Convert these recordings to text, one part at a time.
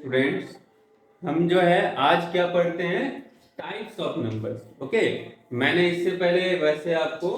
Students, हम जो है आज क्या पढ़ते हैं, टाइप्स ऑफ नंबर्स। ओके, मैंने इससे पहले वैसे आपको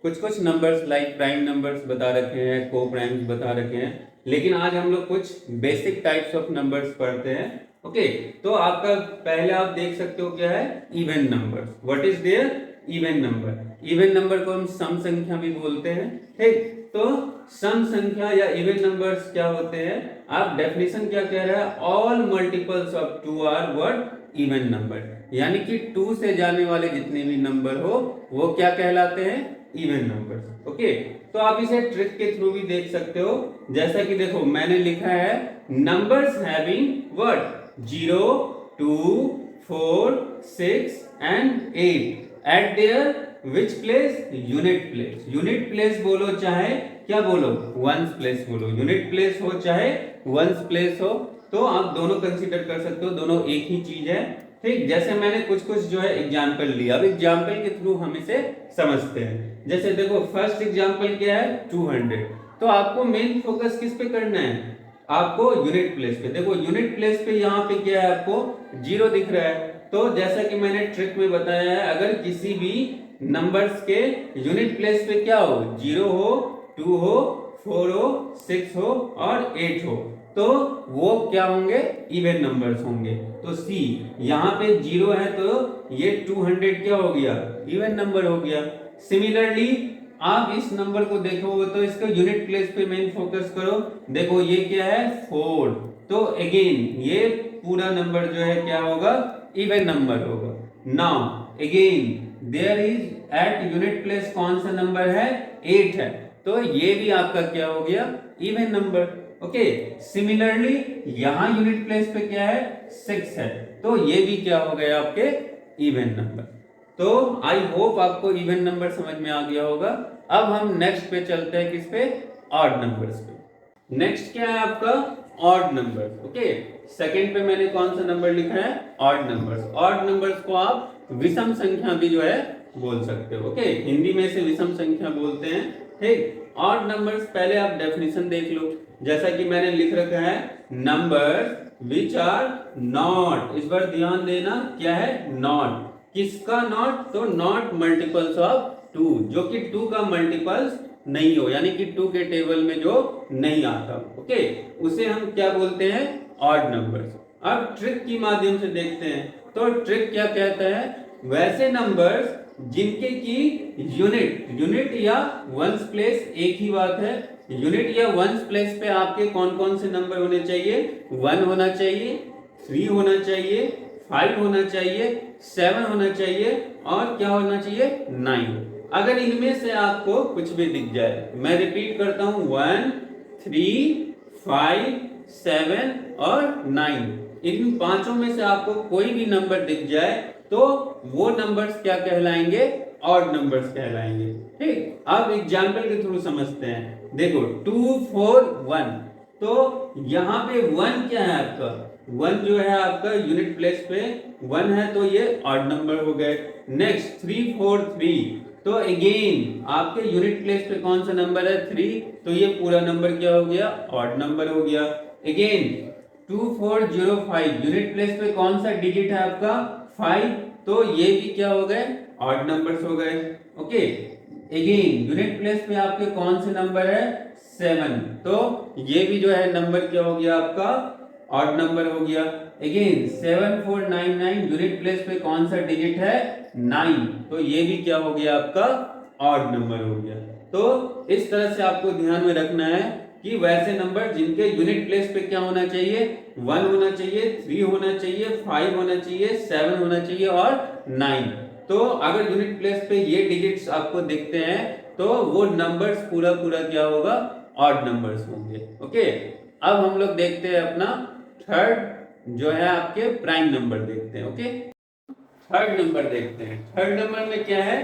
कुछ कुछ नंबर्स लाइक प्राइम नंबर्स बता रखे हैं, को प्राइम्स बता रखे हैं, लेकिन आज हम लोग कुछ बेसिक टाइप्स ऑफ नंबर्स पढ़ते हैं। ओके, तो आपका पहले आप देख सकते हो क्या है, even numbers. What is there, even number. Even number को हम सम संख्या भी बोलते हैं। ठीक, तो सम संख्या या इवन नंबर्स क्या होते हैं, आप डेफिनेशन क्या कह रहा है, all multiples of 2 are what, even number. यानी कि 2 से जाने वाले जितने भी नंबर हो वो क्या कहलाते हैं, इवन नंबर्स। ओके, तो आप इसे ट्रिक के थ्रू भी देख सकते हो। जैसा कि देखो मैंने लिखा है numbers having what, 0, 2, 4, 6 and 8 at there which place, unit place. Unit place बोलो चाहे क्या बोलो, वंस प्लेस बोलो। यूनिट प्लेस हो चाहे वंस प्लेस हो, तो आप दोनों कंसीडर कर सकते हो, दोनों एक ही चीज है। ठीक, जैसे मैंने कुछ कुछ जो है एग्जाम्पल लिया, अब एग्जाम्पल के थ्रू हम इसे समझते हैं। जैसे देखो फर्स्ट एग्जाम्पल क्या है, 200। तो आपको मेन फोकस किस पे करना है, आपको यूनिट प्लेस पे। देखो यूनिट प्लेस पे यहाँ पे क्या है, आपको 0 दिख रहा है। तो जैसा कि मैंने ट्रिक में बताया है, अगर किसी भी नंबर्स के यूनिट प्लेस पे क्या हो, 0 हो, 2 हो, 4 हो, 6 हो और 8 हो, तो वो क्या होंगे, इवन नंबर्स होंगे। तो सी, यहाँ पे 0 है तो ये 200 क्या हो गया, इवन नंबर हो गया। सिमिलरली आप इस नंबर को देखोगे तो इसका यूनिट प्लेस पे मेन फोकस करो। देखो ये क्या है, 4, तो अगेन ये पूरा नंबर जो है क्या होगा, इवन नंबर होगा। Now again there is at unit place कौन सा नंबर है, 8 है, तो ये भी आपका क्या हो गया, इवन नंबर। ओके, सिमिलरली यहां यूनिट प्लेस पे क्या है, 6 है, तो ये भी क्या हो गया आपके इवन नंबर। तो आई होप आपको इवन नंबर समझ में आ गया होगा। अब हम नेक्स्ट पे चलते हैं, किस पे, ऑड नंबर्स पे। नेक्स्ट क्या है आपका, ऑड नंबर्स। ओके, सेकंड पे मैंने कौन सा नंबर लिखा है, ऑड नंबर्स। ऑड नंबर्स को आप विषम संख्या भी जो है बोल सकते हो। ओके, हिंदी में से विषम संख्या बोलते हैं। ठीक, ऑड नंबर्स पहले आप डेफिनेशन देख लो। जैसा कि मैंने लिख रखा है, नंबर्स विच आर नॉट, इस बार ध्यान देना क्या है, नॉट। किसका नॉट, तो नॉट मल्टीपल्स ऑफ 2, जो कि 2 का मल्टीपल्स नहीं हो, यानी कि 2 के टेबल में जो नहीं आता। ओके, उसे हम क्या बोलते हैं, ऑड नंबर्स। अब ट्रिक की माध्यम से देखते हैं, तो ट्रिक क्या कहता है, वैसे नंबर्स जिनके की यूनिट या वंस प्लेस एक ही बात है। यूनिट या वंस प्लेस पे आपके कौन कौन से नंबर होने चाहिए, 1 होना चाहिए, 3 होना चाहिए, 5 होना चाहिए, 7 होना चाहिए और क्या होना चाहिए, 9। अगर इनमें से आपको कुछ भी दिख जाए, मैं रिपीट करता हूं, 1, 3, 5, 7 और 9, इन पांचों में से आपको कोई भी नंबर दिख जाए तो वो नंबर्स क्या कहलाएंगे, ऑड नंबर्स कहलाएंगे। ठीक, अब एग्जाम्पल के थ्रू समझते हैं। देखो 2, 4, 1, तो यहाँ पे 1 क्या है आपका, 1 जो है आपका यूनिट प्लेस पे 1 है, तो ये ऑड नंबर हो गए। नेक्स्ट 3, 4, 3, तो अगेन आपके यूनिट प्लेस पे कौन सा नंबर है, 3, तो ये पूरा नंबर क्या हो गया, ऑड नंबर हो गया। अगेन 2, 4, 0, 5, यूनिट प्लेस पे कौन सा डिजिट है आपका, 5, तो ये भी क्या हो गए, ऑड नंबर्स हो गए। ओके, अगेन यूनिट प्लेस पे आपके कौन से नंबर है, 7, तो ये भी जो है नंबर क्या हो गया आपका, ऑड नंबर हो गया। अगेन 7, 4, 9, 9, यूनिट प्लेस पे कौन सा डिजिट है, 9, तो ये भी क्या हो गया आपका, ऑड नंबर हो गया। तो इस तरह से आपको ध्यान में रखना है कि वैसे नंबर जिनके यूनिट प्लेस पे क्या होना चाहिए, 1 होना चाहिए, 3 होना चाहिए, 5 होना चाहिए, 7 होना चाहिए और 9। तो अगर यूनिट प्लेस पे ये डिजिट्स आपको दिखते हैं तो वो नंबर्स पूरा पूरा क्या होगा, ऑड नंबर्स होंगे। ओके, अब हम लोग देखते हैं अपना थर्ड जो है आपके प्राइम नंबर देखते हैं। ओके, थर्ड नंबर देखते हैं। थर्ड नंबर में क्या है,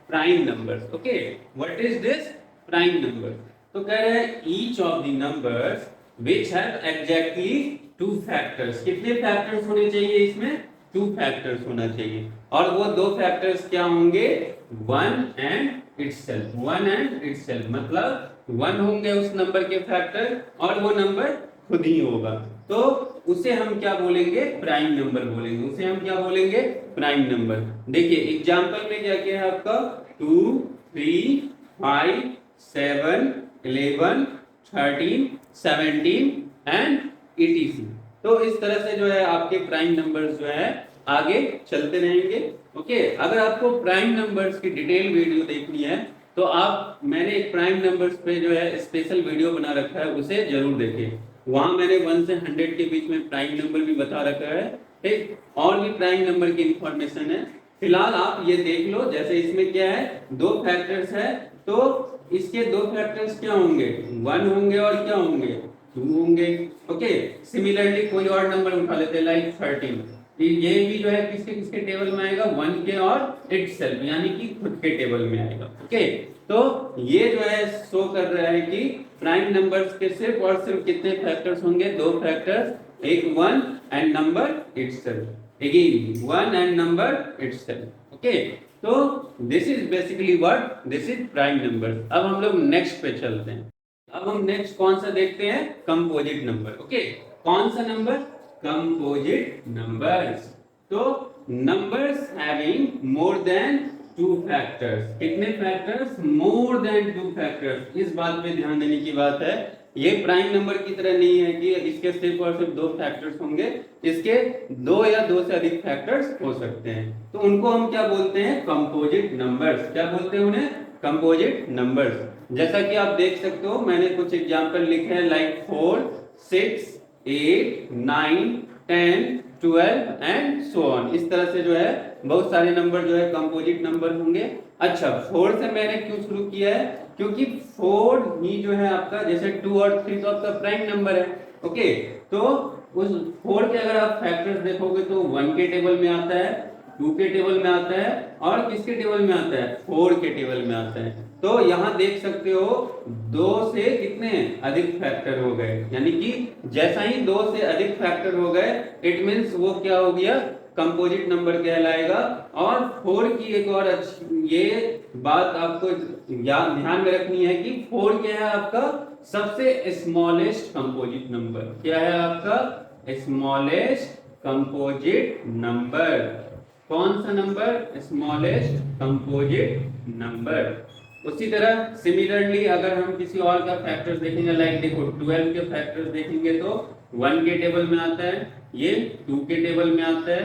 prime number. Okay, what is this, prime number. तो कह रहे हैं each of the numbers which have exactly 2 factors. कितने फैक्टर्स होने चाहिए इसमें, 2 फैक्टर्स होना चाहिए, और वो 2 फैक्टर्स क्या होंगे, 1 एंड इटसेल्फ। 1 एंड इटसेल्फ मतलब 1 होंगे उस नंबर के फैक्टर और वो नंबर खुद ही होगा। तो उसे हम क्या बोलेंगे, प्राइम नंबर बोलेंगे, उसे हम क्या बोलेंगे, प्राइम नंबर। देखिए एग्जांपल में क्या क्या है आपका 2 3 5 7 11 13 17 एंड etc। तो इस तरह से जो है आपके प्राइम नंबर्स जो है आगे चलते रहेंगे। ओके, अगर आपको प्राइम नंबर्स की डिटेल वीडियो देखनी है तो आप, मैंने एक प्राइम नंबर्स पे जो है स्पेशल वीडियो बना रखा है, उसे जरूर देखें। वहां मैंने 1 से 100 के बीच में प्राइम नंबर भी बता रखा है, ठीक, और भी प्राइम नंबर की इंफॉर्मेशन है। फिलहाल आप ये देख लो, जैसे इसमें क्या है, दो फैक्टर्स है, तो इसके दो फैक्टर्स क्या होंगे, 1 होंगे और क्या होंगे, 2 होंगे। ओके, सिमिलरली कोई और नंबर उठा लेते हैं लाइक 13, ये भी जो है किसके किसके टेबल में आएगा, 1 के और इटसेल्फ, यानी कि खुद के टेबल में आएगा। ओके, तो ये जो है शो कर रहा है कि प्राइम नंबर्स के सिर्फ और सिर्फ कितने फैक्टर्स होंगे, दो फैक्टर्स, एक 1 and number itself, again 1 and number itself. Okay, तो this is basically what, this is prime number. अब हम लोग नेक्स्ट पे चलते हैं। अब हम नेक्स्ट कौन सा देखते हैं, कंपोजिट नंबर। ओके, कौन सा नंबर, कंपोजिट नंबर्स। तो numbers having more than 2 factors, कितने फैक्टर्स, मोर देन 2 फैक्टर्स। इस बात पे ध्यान देने की बात है, ये प्राइम नंबर की तरह नहीं है कि इसके सिर्फ और सिर्फ 2 फैक्टर्स होंगे, इसके 2 या 2 से अधिक फैक्टर्स हो सकते हैं। तो उनको हम क्या बोलते हैं, कंपोजिट नंबर्स। क्या बोलते हैं उन्हें, कंपोजिट नंबर्स। जैसा कि आप देख सकते हो, मैंने कुछ एग्जांपल लिखे हैं लाइक 4 6 8 9 10 12 एंड सो ऑन। इस तरह से जो है बहुत सारे नंबर जो है कंपोजिट नंबर होंगे। अच्छा, 4 से मैंने क्यों शुरू किया है, क्योंकि 4 ही जो है आपका, जैसे 2 और 3 तो आपका प्राइम नंबर है। ओके, तो उस 4 के अगर आप फैक्टर्स देखोगे तो 1 के टेबल में आता है, 2 के टेबल में आता है, और किसके टेबल में आता है, 4 के टेबल में आता है। तो यहां देख सकते हो 2 से कितने अधिक फैक्टर हो गए, यानी कि जैसा ही 2 से अधिक फैक्टर हो गए, इट मींस वो क्या हो गया, कंपोजिट नंबर कहलाएगा। और 4 की एक और ये बात आपको ध्यान में रखनी है कि 4 क्या है आपका, सबसे स्मॉलेस्ट कंपोजिट नंबर। क्या है आपका, स्मॉलेस्ट कंपोजिट नंबर। कौन सा नंबर, स्मॉलेस्ट कंपोजिट नंबर। उसी तरह सिमिलरली अगर हम किसी और का फैक्टर्स देखेंगे, लाइक देखो 12 के फैक्टर्स देखेंगे तो 1 के टेबल में आता है, ये 2 के टेबल में आता है,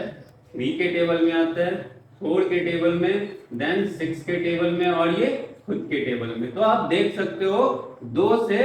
3 के टेबल में आता है, 4 के टेबल में, देन 6 के टेबल में, और ये खुद के टेबल में। तो आप देख सकते हो 2 से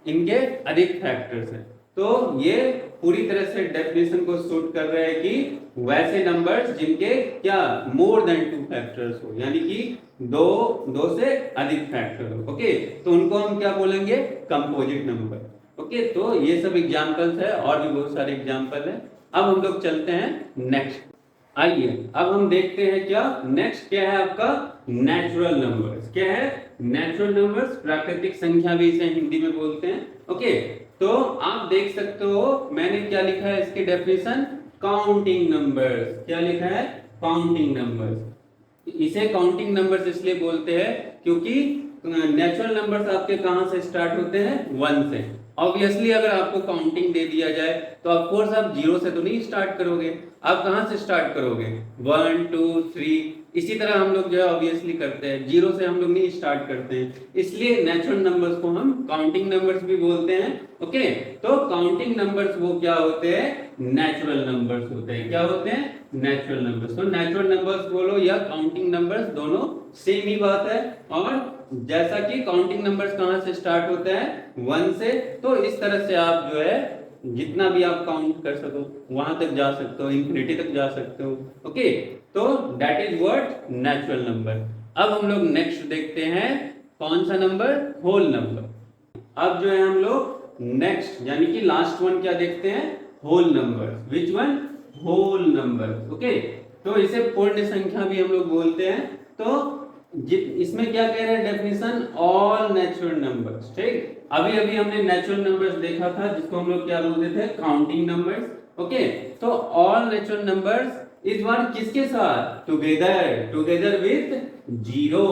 इनके अधिक फैक्टर्स हैं। तो ये पूरी तरह से डेफिनेशन को सूट कर रहा है कि वैसे नंबर्स जिनके क्या, मोर देन 2 फैक्टर्स हो, यानी कि दो से अधिक फैक्टर हो। ओके, तो उनको हम क्या बोलेंगे, कंपोजिट नंबर। ओके, तो ये सब एग्जांपल्स है, और भी बहुत सारे एग्जांपल है। अब हम लोग चलते हैं नेक्स्ट। आइए अब हम देखते हैं क्या नेक्स्ट क्या है आपका, नेचुरल नंबर्स। क्या है, नेचुरल नंबर्स, प्राकृतिक संख्या भी इसे हिंदी में बोलते हैं। ओके, तो आप देख सकते हो मैंने क्या लिखा है इसकी डेफिनेशन, काउंटिंग नंबर्स। क्या लिखा है, काउंटिंग नंबर्स। इसे काउंटिंग नंबर्स इसलिए बोलते हैं क्योंकि नेचुरल नंबर्स आपके कहां से स्टार्ट होते हैं, 1 से। ऑब्वियसली अगर आपको काउंटिंग दे दिया जाए तो ऑफ कोर्स आप 0 से तो नहीं स्टार्ट करोगे, आप कहां से स्टार्ट करोगे, 1 2 3। इसी तरह हम लोग जो है ऑब्वियसली करते हैं, 0 से हम लोग नहीं स्टार्ट करते हैं, इसलिए नेचुरल नंबर्स को हम काउंटिंग नंबर्स भी बोलते हैं। ओके, तो काउंटिंग नंबर्स वो क्या होते हैं, नेचुरल नंबर्स होते हैं। क्या होते हैं, नेचुरल नंबर्स। तो नेचुरल नंबर्स बोलो या काउंटिंग नंबर्स, दोनों सेम ही बात है। और जैसा कि काउंटिंग नंबर्स कहां से स्टार्ट होते हैं, 1 से, तो इस तरह से आप जो है जितना भी आप काउंट कर सको वहां तक जा सकते हो, इंफिनिटी तक जा सकते हो। ओके, तो that is what, natural number. अब हम लोग नेक्स्ट देखते हैं कौन सा नंबर, होल नंबर। अब जो है हम लोग नेक्स्ट यानी कि लास्ट वन क्या देखते हैं, whole number. Which one, whole number. Okay, तो इसे पूर्ण संख्या भी हम लोग बोलते हैं। तो इसमें क्या कह रहे हैं डेफिनेशन, ऑल नेचुरल नंबर्स। ठीक, अभी अभी हमने नेचुरल नंबर्स देखा था जिसको हम लोग क्या बोलते थे, काउंटिंग नंबर्स। ओके, तो ऑल नेचुरल नंबर्स इस बार किसके साथ, टुगेदर, टुगेदर विथ 0।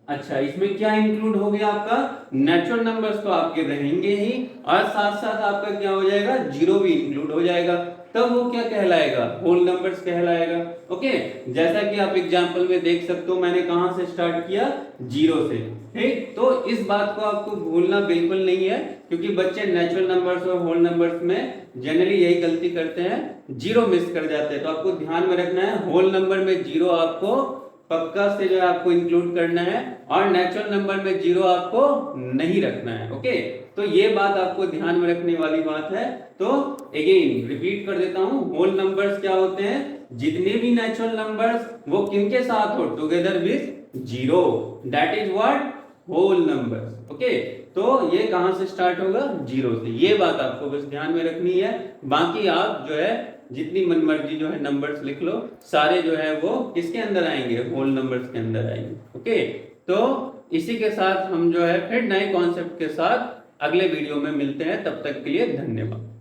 अच्छा, इसमें क्या इंक्लूड हो गया आपका, नेचुरल नंबर्स तो आपके रहेंगे ही, और साथ साथ आपका क्या हो जाएगा, जीरो भी इंक्लूड हो जाएगा, तब वो क्या कहलाएगा, होल नंबर्स कहलाएगा। ओके, जैसा कि आप एग्जांपल में देख सकते हो, मैंने कहां से स्टार्ट किया, जीरो से। ठीक, तो इस बात को आपको भूलना बिल्कुल नहीं है, क्योंकि बच्चे नेचुरल नंबर्स और होल नंबर्स में जनरली यही गलती करते हैं, जीरो मिस कर जाते हैं। तो आपको ध्यान में रखना है, होल नंबर में जीरो आपको पक्का से जो है आपको इंक्लूड करना है, और नेचुरल नंबर में जीरो आपको नहीं रखना है। ओके, तो ये बात आपको ध्यान में रखने वाली बात है। तो अगेन रिपीट कर देता हूं, होल नंबर्स क्या होते हैं, जितने भी नेचुरल नंबर्स वो किनके साथ हो, together with zero, that is what, whole numbers. Okay, तो ये कहां से स्टार्ट होगा, जीरो से। ये बात आपको बस ध्यान में रखनी है, बाकी आप जो है जितनी मनमर्जी जो है नंबर्स लिख लो, सारे जो है वो किसके अंदर आएंगे, होल नंबर्स के अंदर आएंगे। ओके, तो इसी के साथ हम जो है फिर नए कॉन्सेप्ट के साथ अगले वीडियो में मिलते हैं, तब तक के लिए धन्यवाद।